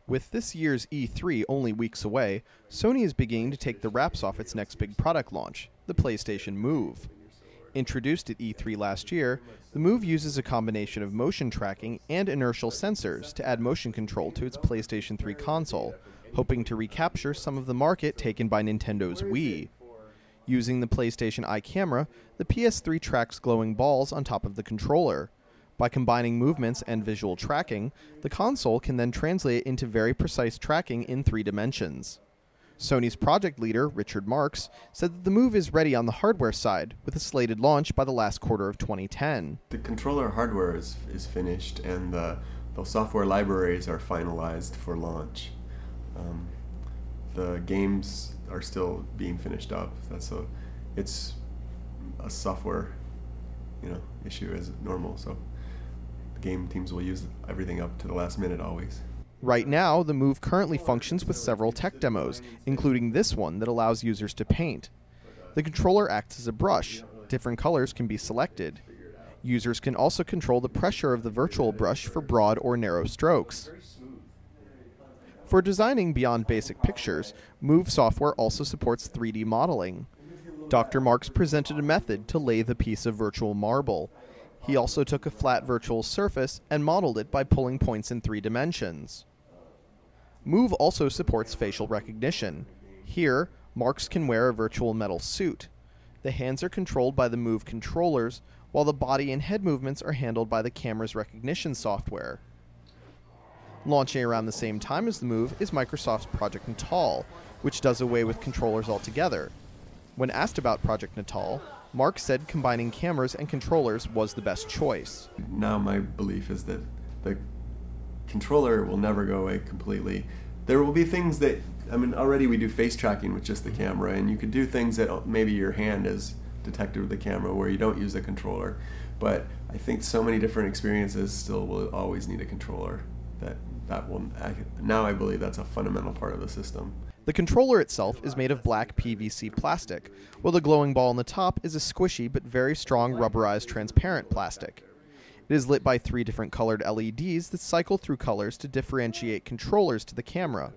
With this year's E3 only weeks away, Sony is beginning to take the wraps off its next big product launch, the PlayStation Move. Introduced at E3 last year, the Move uses a combination of motion tracking and inertial sensors to add motion control to its PlayStation 3 console, hoping to recapture some of the market taken by Nintendo's Wii. Using the PlayStation Eye camera, the PS3 tracks glowing balls on top of the controller. By combining movements and visual tracking, the console can then translate into very precise tracking in 3 dimensions. Sony's project leader, Richard Marks, said that the Move is ready on the hardware side, with a slated launch by the last quarter of 2010. The controller hardware is finished, and the software libraries are finalized for launch. The games are still being finished up. It's a software, issue as normal. So the game teams will use everything up to the last minute always. Right now, the Move currently functions with several tech demos, including this one that allows users to paint. The controller acts as a brush. Different colors can be selected. Users can also control the pressure of the virtual brush for broad or narrow strokes. For designing beyond basic pictures, Move software also supports 3D modeling. Dr. Marks presented a method to lathe a piece of virtual marble. He also took a flat virtual surface and modeled it by pulling points in 3 dimensions. Move also supports facial recognition. Here, Marks can wear a virtual metal suit. The hands are controlled by the Move controllers, while the body and head movements are handled by the camera's recognition software. Launching around the same time as the Move is Microsoft's Project Natal, which does away with controllers altogether. When asked about Project Natal, Mark said combining cameras and controllers was the best choice. Now my belief is that the controller will never go away completely. There will be things that, already we do face tracking with just the camera, and you could do things that maybe your hand is detected with the camera where you don't use the controller. But I think so many different experiences still will always need a controller. Now I believe that's a fundamental part of the system. The controller itself is made of black PVC plastic, while the glowing ball on the top is a squishy but very strong rubberized transparent plastic. It is lit by 3 different colored LEDs that cycle through colors to differentiate controllers to the camera.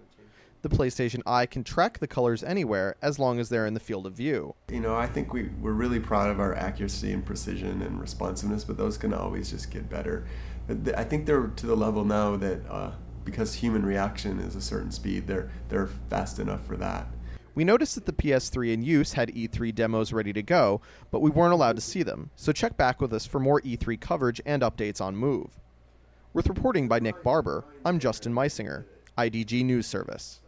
The PlayStation Eye can track the colors anywhere as long as they're in the field of view. I think we're really proud of our accuracy and precision and responsiveness, but those can always just get better. I think they're to the level now that because human reaction is a certain speed, they're fast enough for that. We noticed that the PS3 in use had E3 demos ready to go, but we weren't allowed to see them, so check back with us for more E3 coverage and updates on Move. With reporting by Nick Barber, I'm Justin Meisinger, IDG News Service.